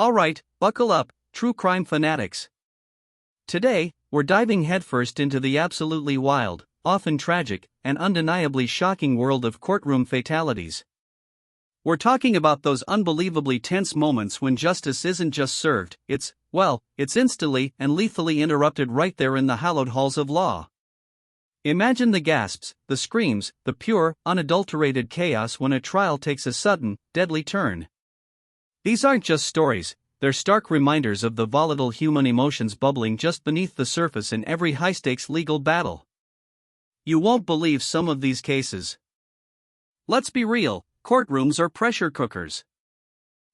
Alright, buckle up, true crime fanatics. Today, we're diving headfirst into the absolutely wild, often tragic, and undeniably shocking world of courtroom fatalities. We're talking about those unbelievably tense moments when justice isn't just served, it's instantly and lethally interrupted right there in the hallowed halls of law. Imagine the gasps, the screams, the pure, unadulterated chaos when a trial takes a sudden, deadly turn. These aren't just stories, they're stark reminders of the volatile human emotions bubbling just beneath the surface in every high-stakes legal battle. You won't believe some of these cases. Let's be real, courtrooms are pressure cookers.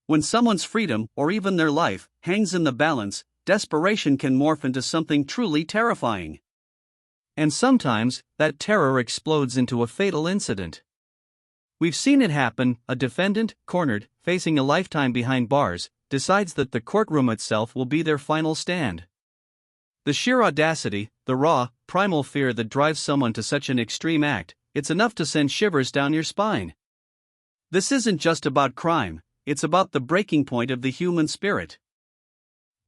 When someone's freedom, or even their life, hangs in the balance, desperation can morph into something truly terrifying. And sometimes, that terror explodes into a fatal incident. We've seen it happen. A defendant, cornered, facing a lifetime behind bars, decides that the courtroom itself will be their final stand. The sheer audacity, the raw, primal fear that drives someone to such an extreme act, it's enough to send shivers down your spine. This isn't just about crime, it's about the breaking point of the human spirit.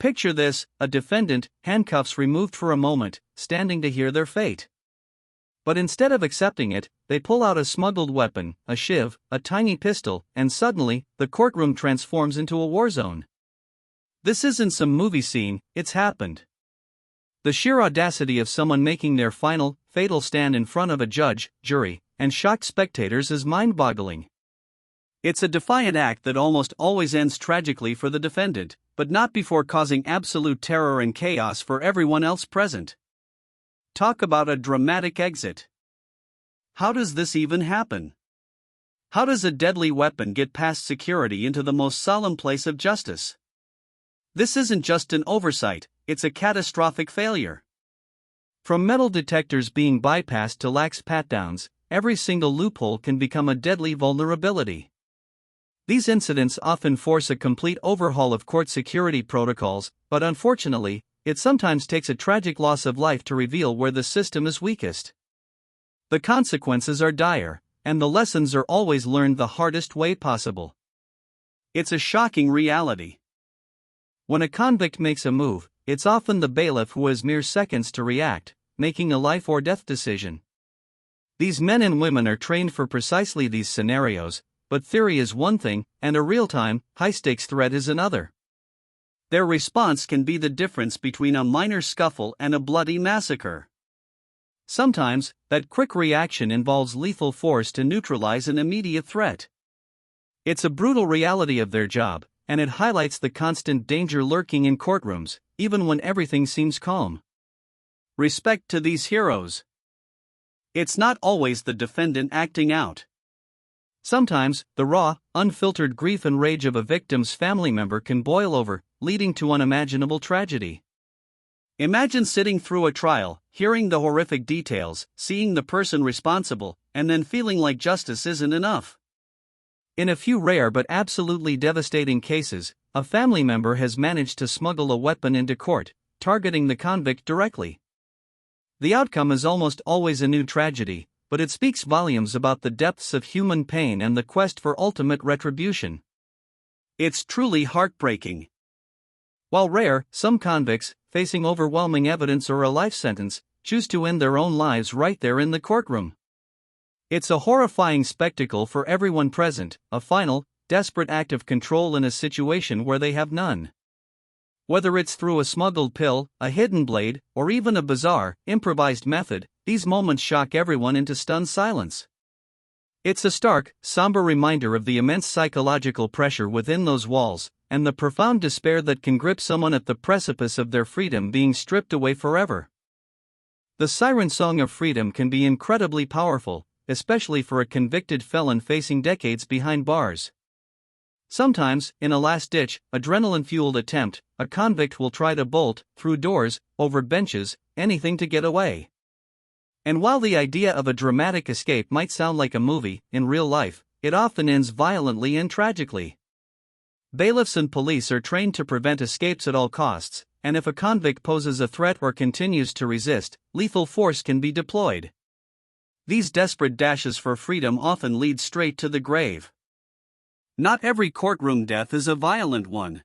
Picture this: a defendant, handcuffs removed for a moment, standing to hear their fate. But instead of accepting it, they pull out a smuggled weapon, a shiv, a tiny pistol, and suddenly, the courtroom transforms into a war zone. This isn't some movie scene, it's happened. The sheer audacity of someone making their final, fatal stand in front of a judge, jury, and shocked spectators is mind-boggling. It's a defiant act that almost always ends tragically for the defendant, but not before causing absolute terror and chaos for everyone else present. Talk about a dramatic exit. How does this even happen? How does a deadly weapon get past security into the most solemn place of justice? This isn't just an oversight, it's a catastrophic failure. From metal detectors being bypassed to lax pat-downs, every single loophole can become a deadly vulnerability. These incidents often force a complete overhaul of court security protocols, but unfortunately, it sometimes takes a tragic loss of life to reveal where the system is weakest. The consequences are dire, and the lessons are always learned the hardest way possible. It's a shocking reality. When a convict makes a move, it's often the bailiff who has mere seconds to react, making a life or death decision. These men and women are trained for precisely these scenarios, but theory is one thing, and a real-time, high-stakes threat is another. Their response can be the difference between a minor scuffle and a bloody massacre. Sometimes, that quick reaction involves lethal force to neutralize an immediate threat. It's a brutal reality of their job, and it highlights the constant danger lurking in courtrooms, even when everything seems calm. Respect to these heroes. It's not always the defendant acting out. Sometimes, the raw, unfiltered grief and rage of a victim's family member can boil over, leading to unimaginable tragedy. Imagine sitting through a trial, hearing the horrific details, seeing the person responsible, and then feeling like justice isn't enough. In a few rare but absolutely devastating cases, a family member has managed to smuggle a weapon into court, targeting the convict directly. The outcome is almost always a new tragedy, but it speaks volumes about the depths of human pain and the quest for ultimate retribution. It's truly heartbreaking. While rare, some convicts, facing overwhelming evidence or a life sentence, choose to end their own lives right there in the courtroom. It's a horrifying spectacle for everyone present, a final, desperate act of control in a situation where they have none. Whether it's through a smuggled pill, a hidden blade, or even a bizarre, improvised method, these moments shock everyone into stunned silence. It's a stark, somber reminder of the immense psychological pressure within those walls, and the profound despair that can grip someone at the precipice of their freedom being stripped away forever. The siren song of freedom can be incredibly powerful, especially for a convicted felon facing decades behind bars. Sometimes, in a last-ditch, adrenaline-fueled attempt, a convict will try to bolt, through doors, over benches, anything to get away. And while the idea of a dramatic escape might sound like a movie, in real life, it often ends violently and tragically. Bailiffs and police are trained to prevent escapes at all costs, and if a convict poses a threat or continues to resist, lethal force can be deployed. These desperate dashes for freedom often lead straight to the grave. Not every courtroom death is a violent one.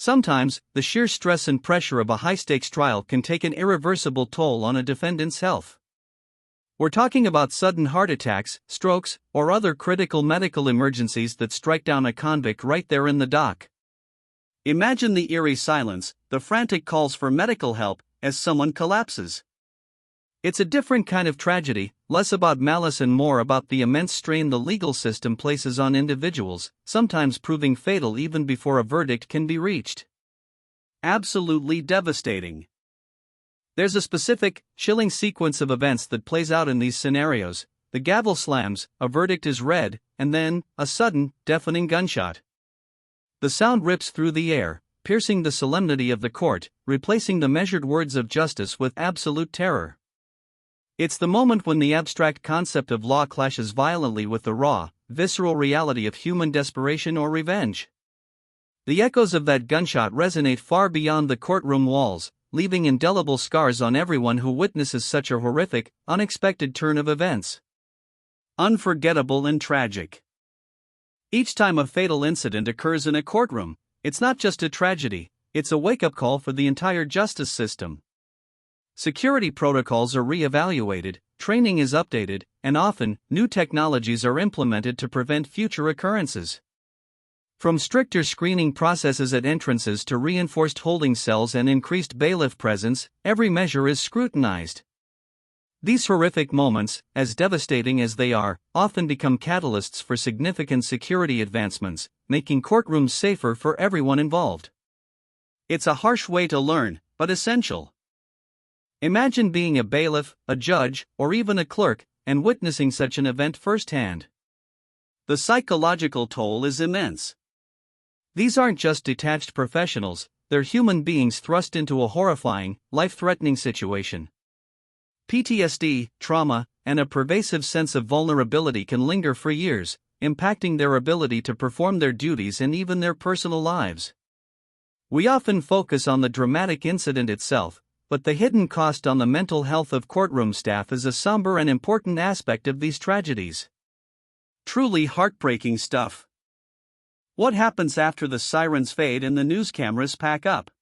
Sometimes, the sheer stress and pressure of a high-stakes trial can take an irreversible toll on a defendant's health. We're talking about sudden heart attacks, strokes, or other critical medical emergencies that strike down a convict right there in the dock. Imagine the eerie silence, the frantic calls for medical help, as someone collapses. It's a different kind of tragedy, less about malice and more about the immense strain the legal system places on individuals, sometimes proving fatal even before a verdict can be reached. Absolutely devastating. There's a specific, chilling sequence of events that plays out in these scenarios. The gavel slams, a verdict is read, and then, a sudden, deafening gunshot. The sound rips through the air, piercing the solemnity of the court, replacing the measured words of justice with absolute terror. It's the moment when the abstract concept of law clashes violently with the raw, visceral reality of human desperation or revenge. The echoes of that gunshot resonate far beyond the courtroom walls, leaving indelible scars on everyone who witnesses such a horrific, unexpected turn of events. Unforgettable and tragic. Each time a fatal incident occurs in a courtroom, it's not just a tragedy, it's a wake-up call for the entire justice system. Security protocols are re-evaluated, training is updated, and often, new technologies are implemented to prevent future occurrences. From stricter screening processes at entrances to reinforced holding cells and increased bailiff presence, every measure is scrutinized. These horrific moments, as devastating as they are, often become catalysts for significant security advancements, making courtrooms safer for everyone involved. It's a harsh way to learn, but essential. Imagine being a bailiff, a judge, or even a clerk, and witnessing such an event firsthand. The psychological toll is immense. These aren't just detached professionals, they're human beings thrust into a horrifying, life-threatening situation. PTSD, trauma, and a pervasive sense of vulnerability can linger for years, impacting their ability to perform their duties and even their personal lives. We often focus on the dramatic incident itself, but the hidden cost on the mental health of courtroom staff is a somber and important aspect of these tragedies. Truly heartbreaking stuff. What happens after the sirens fade and the news cameras pack up?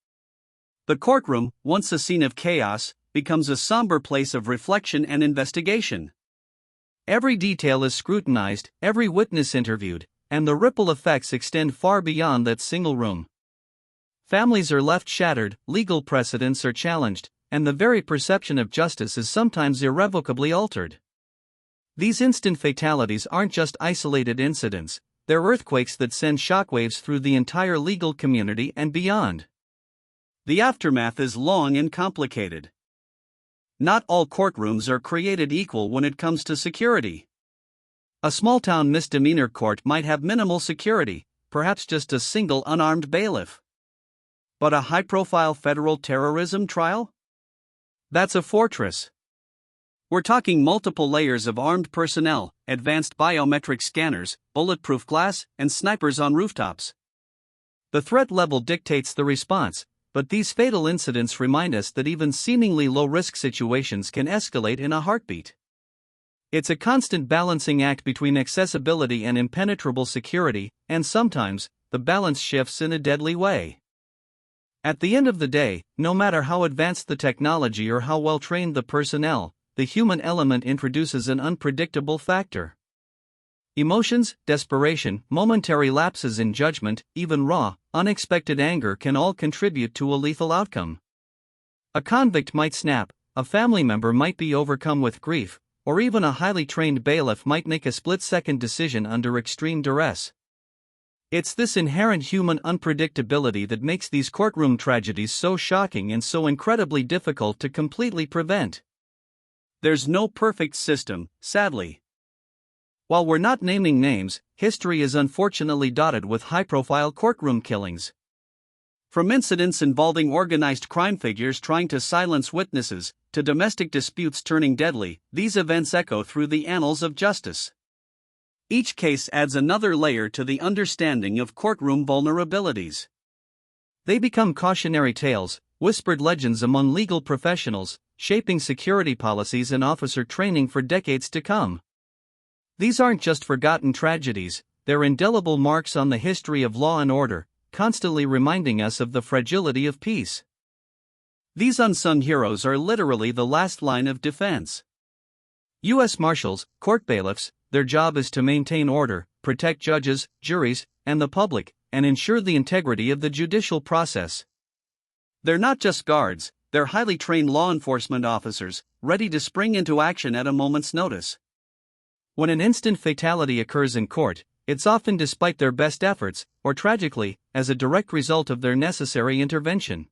The courtroom, once a scene of chaos, becomes a somber place of reflection and investigation. Every detail is scrutinized, every witness interviewed, and the ripple effects extend far beyond that single room. Families are left shattered, legal precedents are challenged, and the very perception of justice is sometimes irrevocably altered. These instant fatalities aren't just isolated incidents, they're earthquakes that send shockwaves through the entire legal community and beyond. The aftermath is long and complicated. Not all courtrooms are created equal when it comes to security. A small-town misdemeanor court might have minimal security, perhaps just a single unarmed bailiff. But a high-profile federal terrorism trial? That's a fortress. We're talking multiple layers of armed personnel, advanced biometric scanners, bulletproof glass, and snipers on rooftops. The threat level dictates the response, but these fatal incidents remind us that even seemingly low-risk situations can escalate in a heartbeat. It's a constant balancing act between accessibility and impenetrable security, and sometimes, the balance shifts in a deadly way. At the end of the day, no matter how advanced the technology or how well trained the personnel, the human element introduces an unpredictable factor. Emotions, desperation, momentary lapses in judgment, even raw, unexpected anger can all contribute to a lethal outcome. A convict might snap, a family member might be overcome with grief, or even a highly trained bailiff might make a split-second decision under extreme duress. It's this inherent human unpredictability that makes these courtroom tragedies so shocking and so incredibly difficult to completely prevent. There's no perfect system, sadly. While we're not naming names, history is unfortunately dotted with high-profile courtroom killings. From incidents involving organized crime figures trying to silence witnesses, to domestic disputes turning deadly, these events echo through the annals of justice. Each case adds another layer to the understanding of courtroom vulnerabilities. They become cautionary tales, whispered legends among legal professionals, shaping security policies and officer training for decades to come. These aren't just forgotten tragedies, they're indelible marks on the history of law and order, constantly reminding us of the fragility of peace. These unsung heroes are literally the last line of defense. U.S. Marshals, court bailiffs, their job is to maintain order, protect judges, juries, and the public, and ensure the integrity of the judicial process. They're not just guards, they're highly trained law enforcement officers, ready to spring into action at a moment's notice. When an instant fatality occurs in court, it's often despite their best efforts, or tragically, as a direct result of their necessary intervention.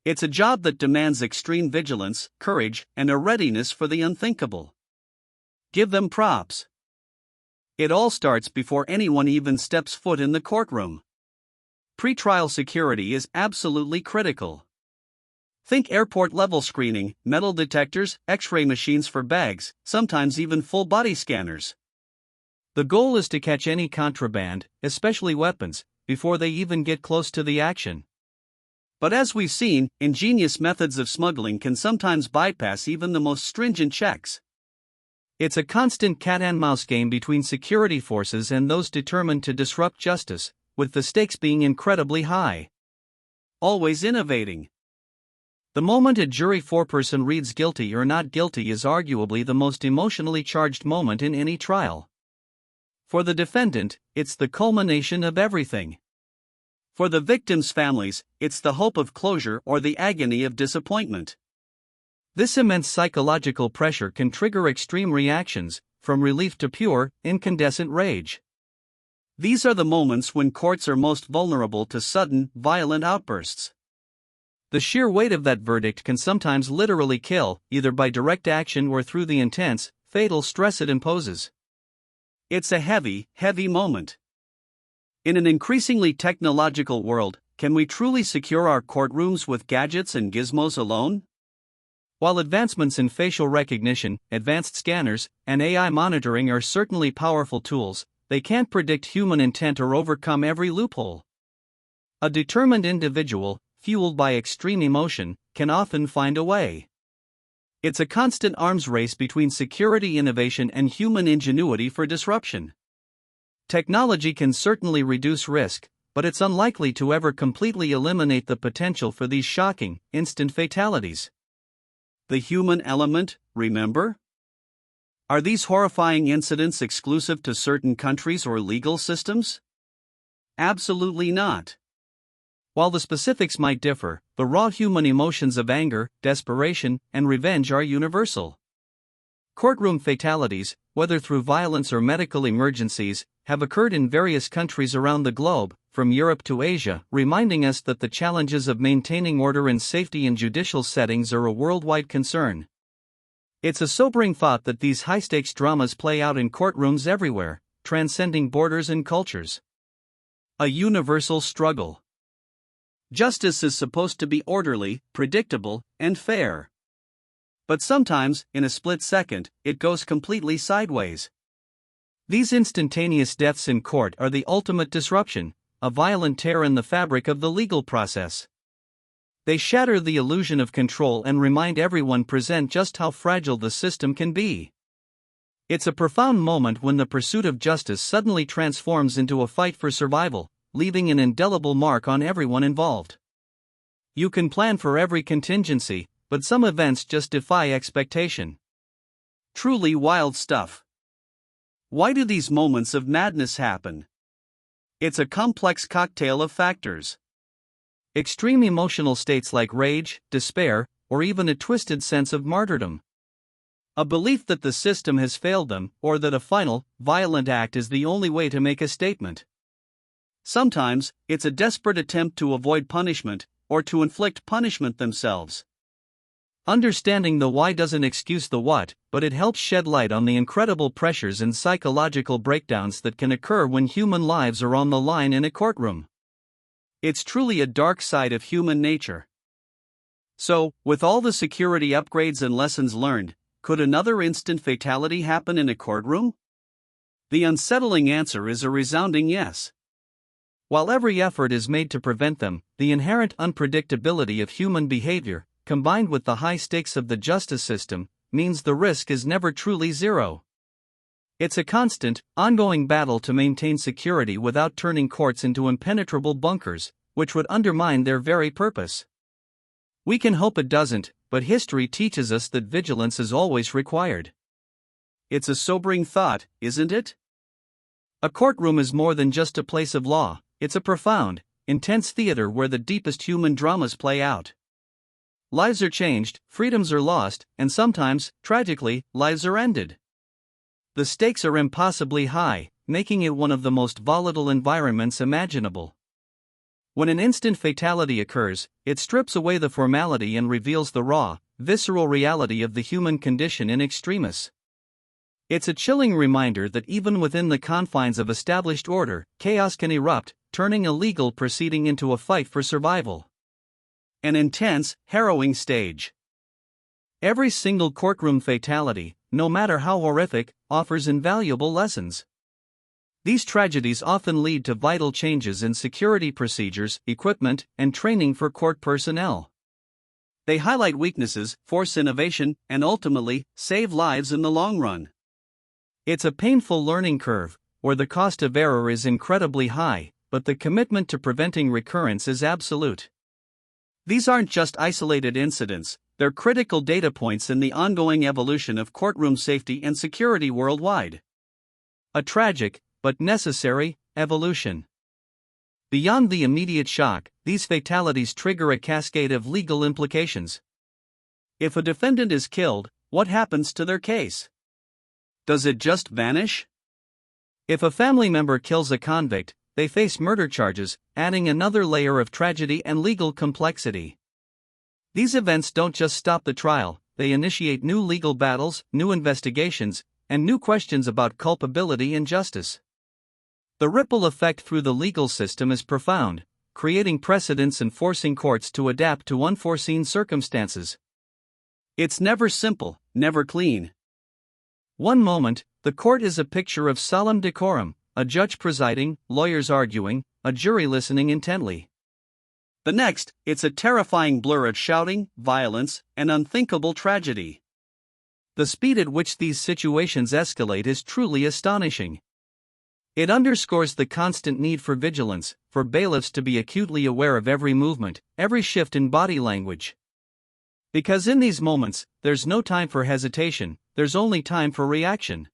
It's a job that demands extreme vigilance, courage, and a readiness for the unthinkable. Give them props. It all starts before anyone even steps foot in the courtroom. Pre-trial security is absolutely critical. Think airport-level screening, metal detectors, X-ray machines for bags, sometimes even full-body scanners. The goal is to catch any contraband, especially weapons, before they even get close to the action. But as we've seen, ingenious methods of smuggling can sometimes bypass even the most stringent checks. It's a constant cat-and-mouse game between security forces and those determined to disrupt justice, with the stakes being incredibly high. Always innovating. The moment a jury foreperson reads guilty or not guilty is arguably the most emotionally charged moment in any trial. For the defendant, it's the culmination of everything. For the victims' families, it's the hope of closure or the agony of disappointment. This immense psychological pressure can trigger extreme reactions, from relief to pure, incandescent rage. These are the moments when courts are most vulnerable to sudden, violent outbursts. The sheer weight of that verdict can sometimes literally kill, either by direct action or through the intense, fatal stress it imposes. It's a heavy, heavy moment. In an increasingly technological world, can we truly secure our courtrooms with gadgets and gizmos alone? While advancements in facial recognition, advanced scanners, and AI monitoring are certainly powerful tools, they can't predict human intent or overcome every loophole. A determined individual, fueled by extreme emotion, can often find a way. It's a constant arms race between security innovation and human ingenuity for disruption. Technology can certainly reduce risk, but it's unlikely to ever completely eliminate the potential for these shocking, instant fatalities. The human element, remember? Are these horrifying incidents exclusive to certain countries or legal systems? Absolutely not. While the specifics might differ, the raw human emotions of anger, desperation, and revenge are universal. Courtroom fatalities, whether through violence or medical emergencies, have occurred in various countries around the globe, from Europe to Asia, reminding us that the challenges of maintaining order and safety in judicial settings are a worldwide concern. It's a sobering thought that these high-stakes dramas play out in courtrooms everywhere, transcending borders and cultures. A universal struggle. Justice is supposed to be orderly, predictable, and fair. But sometimes, in a split second, it goes completely sideways. These instantaneous deaths in court are the ultimate disruption, a violent tear in the fabric of the legal process. They shatter the illusion of control and remind everyone present just how fragile the system can be. It's a profound moment when the pursuit of justice suddenly transforms into a fight for survival, leaving an indelible mark on everyone involved. You can plan for every contingency, but some events just defy expectation. Truly wild stuff. Why do these moments of madness happen? It's a complex cocktail of factors. Extreme emotional states like rage, despair, or even a twisted sense of martyrdom. A belief that the system has failed them, or that a final, violent act is the only way to make a statement. Sometimes, it's a desperate attempt to avoid punishment, or to inflict punishment themselves. Understanding the why doesn't excuse the what, but it helps shed light on the incredible pressures and psychological breakdowns that can occur when human lives are on the line in a courtroom. It's truly a dark side of human nature. So, with all the security upgrades and lessons learned, could another instant fatality happen in a courtroom? The unsettling answer is a resounding yes. While every effort is made to prevent them, the inherent unpredictability of human behavior, combined with the high stakes of the justice system, means the risk is never truly zero. It's a constant, ongoing battle to maintain security without turning courts into impenetrable bunkers, which would undermine their very purpose. We can hope it doesn't, but history teaches us that vigilance is always required. It's a sobering thought, isn't it? A courtroom is more than just a place of law, it's a profound, intense theater where the deepest human dramas play out. Lives are changed, freedoms are lost, and sometimes, tragically, lives are ended. The stakes are impossibly high, making it one of the most volatile environments imaginable. When an instant fatality occurs, it strips away the formality and reveals the raw, visceral reality of the human condition in extremis. It's a chilling reminder that even within the confines of established order, chaos can erupt, turning a legal proceeding into a fight for survival. An intense, harrowing stage. Every single courtroom fatality, no matter how horrific, offers invaluable lessons. These tragedies often lead to vital changes in security procedures, equipment, and training for court personnel. They highlight weaknesses, force innovation, and ultimately, save lives in the long run. It's a painful learning curve, where the cost of error is incredibly high, but the commitment to preventing recurrence is absolute. These aren't just isolated incidents, they're critical data points in the ongoing evolution of courtroom safety and security worldwide. A tragic, but necessary, evolution. Beyond the immediate shock, these fatalities trigger a cascade of legal implications. If a defendant is killed, what happens to their case? Does it just vanish? If a family member kills a convict, they face murder charges, adding another layer of tragedy and legal complexity. These events don't just stop the trial, they initiate new legal battles, new investigations, and new questions about culpability and justice. The ripple effect through the legal system is profound, creating precedents and forcing courts to adapt to unforeseen circumstances. It's never simple, never clean. One moment, the court is a picture of solemn decorum, a judge presiding, lawyers arguing, a jury listening intently. The next, it's a terrifying blur of shouting, violence, and unthinkable tragedy. The speed at which these situations escalate is truly astonishing. It underscores the constant need for vigilance, for bailiffs to be acutely aware of every movement, every shift in body language. Because in these moments, there's no time for hesitation, there's only time for reaction.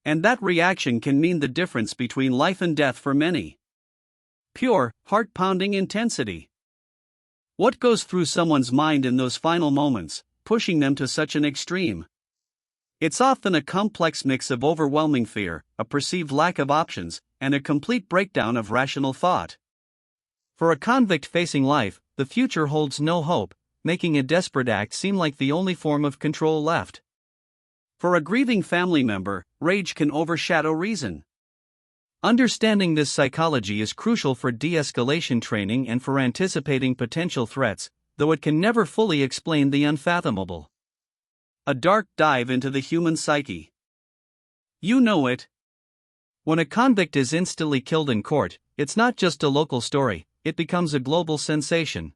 And that reaction can mean the difference between life and death for many. Pure, heart-pounding intensity. What goes through someone's mind in those final moments, pushing them to such an extreme? It's often a complex mix of overwhelming fear, a perceived lack of options, and a complete breakdown of rational thought. For a convict facing life, the future holds no hope, making a desperate act seem like the only form of control left. For a grieving family member, rage can overshadow reason. Understanding this psychology is crucial for de-escalation training and for anticipating potential threats, though it can never fully explain the unfathomable. A dark dive into the human psyche. You know it. When a convict is instantly killed in court, it's not just a local story, it becomes a global sensation.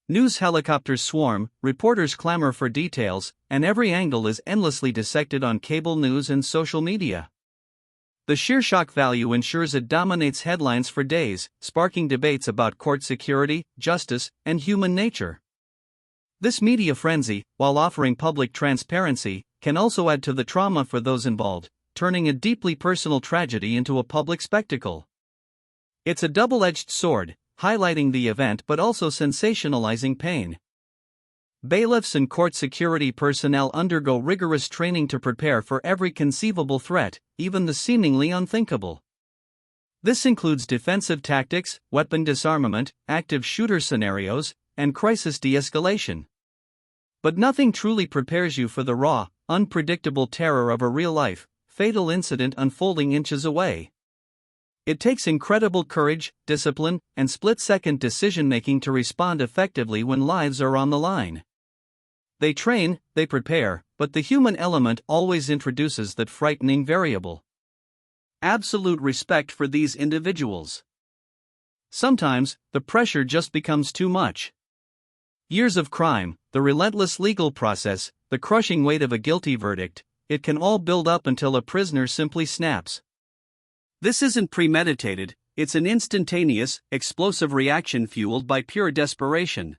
News helicopters swarm, reporters clamor for details, and every angle is endlessly dissected on cable news and social media. The sheer shock value ensures it dominates headlines for days, sparking debates about court security, justice, and human nature. This media frenzy, while offering public transparency, can also add to the trauma for those involved, turning a deeply personal tragedy into a public spectacle. It's a double-edged sword, highlighting the event but also sensationalizing pain. Bailiffs and court security personnel undergo rigorous training to prepare for every conceivable threat, even the seemingly unthinkable. This includes defensive tactics, weapon disarmament, active shooter scenarios, and crisis de-escalation. But nothing truly prepares you for the raw, unpredictable terror of a real-life, fatal incident unfolding inches away. It takes incredible courage, discipline, and split-second decision-making to respond effectively when lives are on the line. They train, they prepare, but the human element always introduces that frightening variable. Absolute respect for these individuals. Sometimes, the pressure just becomes too much. Years of crime, the relentless legal process, the crushing weight of a guilty verdict, it can all build up until a prisoner simply snaps. This isn't premeditated, it's an instantaneous, explosive reaction fueled by pure desperation.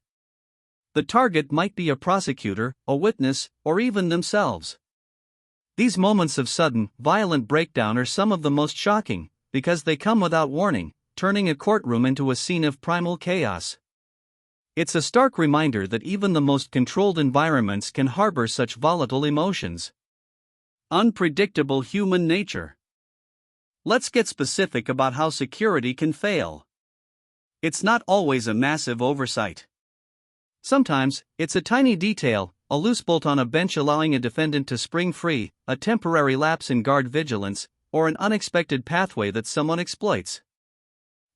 The target might be a prosecutor, a witness, or even themselves. These moments of sudden, violent breakdown are some of the most shocking, because they come without warning, turning a courtroom into a scene of primal chaos. It's a stark reminder that even the most controlled environments can harbor such volatile emotions. Unpredictable human nature. Let's get specific about how security can fail. It's not always a massive oversight. Sometimes, it's a tiny detail, a loose bolt on a bench allowing a defendant to spring free, a temporary lapse in guard vigilance, or an unexpected pathway that someone exploits.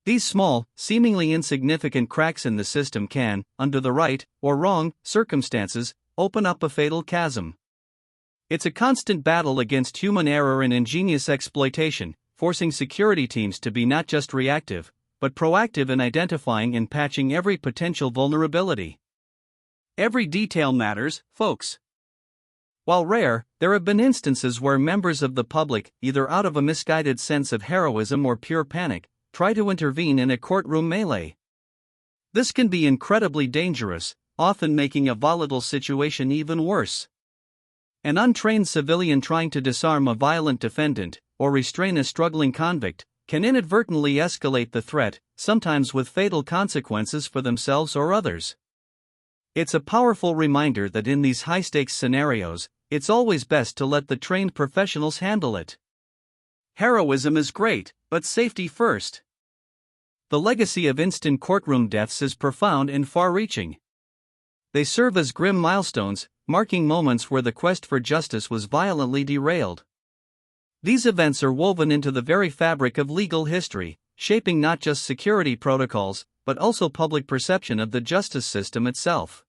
These small, seemingly insignificant cracks in the system can, under the right, or wrong, circumstances, open up a fatal chasm. It's a constant battle against human error and ingenious exploitation, forcing security teams to be not just reactive, but proactive in identifying and patching every potential vulnerability. Every detail matters, folks. While rare, there have been instances where members of the public, either out of a misguided sense of heroism or pure panic, try to intervene in a courtroom melee. This can be incredibly dangerous, often making a volatile situation even worse. An untrained civilian trying to disarm a violent defendant, or restrain a struggling convict, can inadvertently escalate the threat, sometimes with fatal consequences for themselves or others. It's a powerful reminder that in these high-stakes scenarios, it's always best to let the trained professionals handle it. Heroism is great, but safety first. The legacy of instant courtroom deaths is profound and far-reaching. They serve as grim milestones, marking moments where the quest for justice was violently derailed. These events are woven into the very fabric of legal history, shaping not just security protocols, but also public perception of the justice system itself.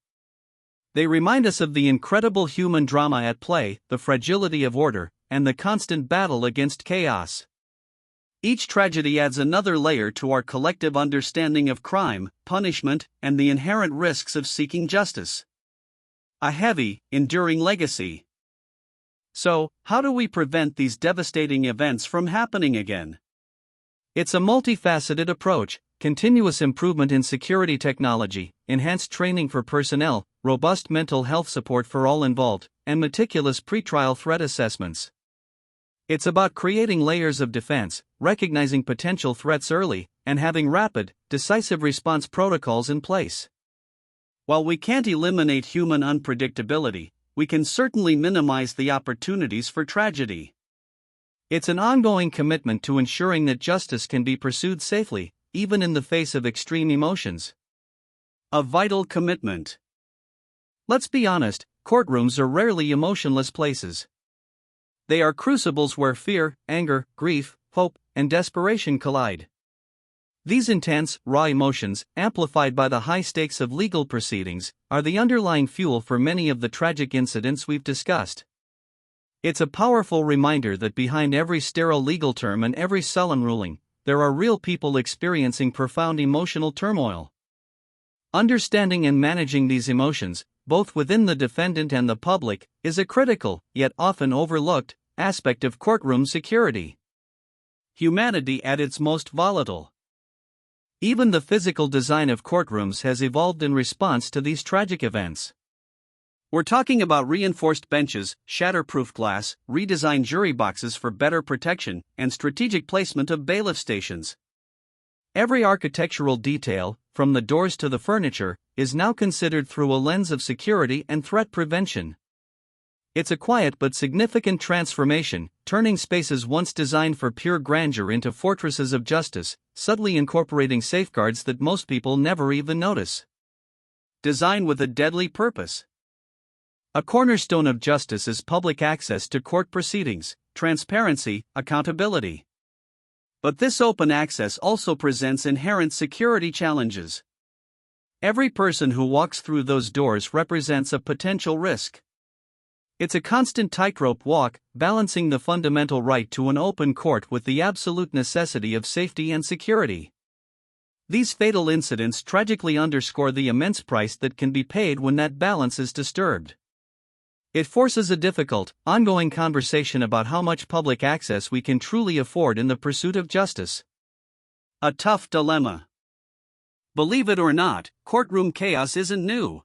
They remind us of the incredible human drama at play, the fragility of order, and the constant battle against chaos. Each tragedy adds another layer to our collective understanding of crime, punishment, and the inherent risks of seeking justice. A heavy, enduring legacy. So, how do we prevent these devastating events from happening again? It's a multifaceted approach: continuous improvement in security technology, enhanced training for personnel, robust mental health support for all involved, and meticulous pretrial threat assessments. It's about creating layers of defense, recognizing potential threats early, and having rapid, decisive response protocols in place. While we can't eliminate human unpredictability, we can certainly minimize the opportunities for tragedy. It's an ongoing commitment to ensuring that justice can be pursued safely, even in the face of extreme emotions. A vital commitment. Let's be honest, courtrooms are rarely emotionless places. They are crucibles where fear, anger, grief, hope, and desperation collide. These intense, raw emotions, amplified by the high stakes of legal proceedings, are the underlying fuel for many of the tragic incidents we've discussed. It's a powerful reminder that behind every sterile legal term and every sullen ruling, there are real people experiencing profound emotional turmoil. Understanding and managing these emotions, both within the defendant and the public, is a critical, yet often overlooked, aspect of courtroom security. Humanity at its most volatile. Even the physical design of courtrooms has evolved in response to these tragic events. We're talking about reinforced benches, shatterproof glass, redesigned jury boxes for better protection, and strategic placement of bailiff stations. Every architectural detail, from the doors to the furniture, is now considered through a lens of security and threat prevention. It's a quiet but significant transformation, turning spaces once designed for pure grandeur into fortresses of justice, subtly incorporating safeguards that most people never even notice. Design with a deadly purpose. A cornerstone of justice is public access to court proceedings, transparency, accountability. But this open access also presents inherent security challenges. Every person who walks through those doors represents a potential risk. It's a constant tightrope walk, balancing the fundamental right to an open court with the absolute necessity of safety and security. These fatal incidents tragically underscore the immense price that can be paid when that balance is disturbed. It forces a difficult, ongoing conversation about how much public access we can truly afford in the pursuit of justice. A tough dilemma. Believe it or not, courtroom chaos isn't new.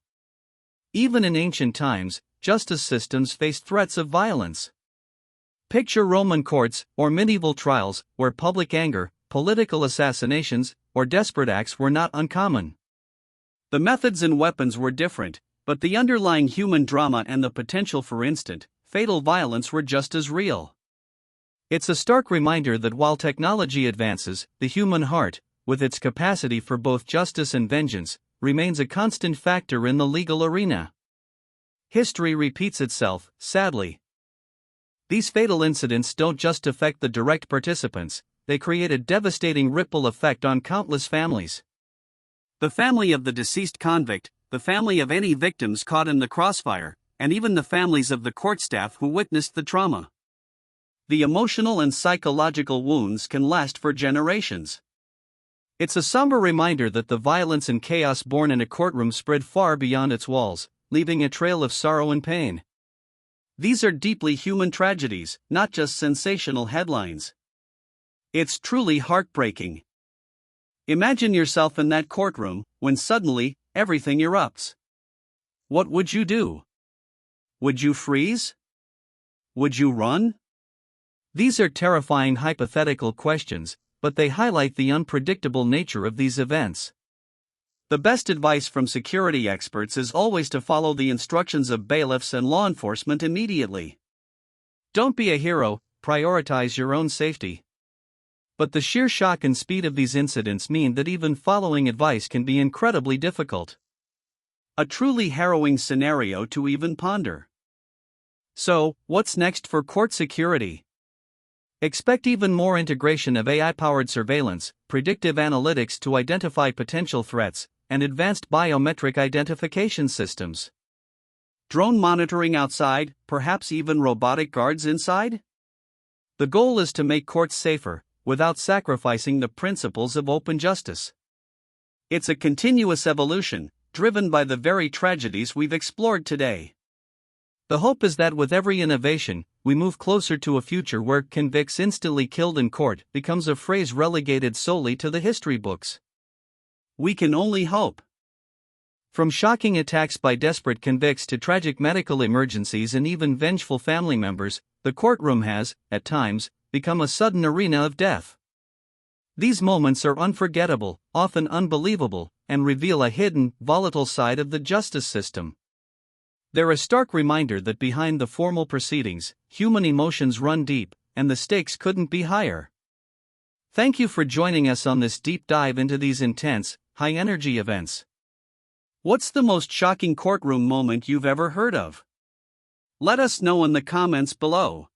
Even in ancient times, justice systems faced threats of violence. Picture Roman courts or medieval trials where public anger, political assassinations, or desperate acts were not uncommon. The methods and weapons were different, but the underlying human drama and the potential for instant, fatal violence were just as real. It's a stark reminder that while technology advances, the human heart, with its capacity for both justice and vengeance, remains a constant factor in the legal arena. History repeats itself, sadly. These fatal incidents don't just affect the direct participants, they create a devastating ripple effect on countless families. The family of the deceased convict, the family of any victims caught in the crossfire, and even the families of the court staff who witnessed the trauma. The emotional and psychological wounds can last for generations. It's a somber reminder that the violence and chaos born in a courtroom spread far beyond its walls, leaving a trail of sorrow and pain. These are deeply human tragedies, not just sensational headlines. It's truly heartbreaking. Imagine yourself in that courtroom, when suddenly, everything erupts. What would you do? Would you freeze? Would you run? These are terrifying hypothetical questions, but they highlight the unpredictable nature of these events. The best advice from security experts is always to follow the instructions of bailiffs and law enforcement immediately. Don't be a hero, prioritize your own safety. But the sheer shock and speed of these incidents mean that even following advice can be incredibly difficult. A truly harrowing scenario to even ponder. So, what's next for court security? Expect even more integration of AI-powered surveillance, predictive analytics to identify potential threats, and advanced biometric identification systems. Drone monitoring outside, perhaps even robotic guards inside? The goal is to make courts safer, without sacrificing the principles of open justice. It's a continuous evolution, driven by the very tragedies we've explored today. The hope is that with every innovation, we move closer to a future where "convicts instantly killed in court" becomes a phrase relegated solely to the history books. We can only hope. From shocking attacks by desperate convicts to tragic medical emergencies and even vengeful family members, the courtroom has, at times, become a sudden arena of death. These moments are unforgettable, often unbelievable, and reveal a hidden, volatile side of the justice system. They're a stark reminder that behind the formal proceedings, human emotions run deep, and the stakes couldn't be higher. Thank you for joining us on this deep dive into these intense, high-energy events. What's the most shocking courtroom moment you've ever heard of? Let us know in the comments below.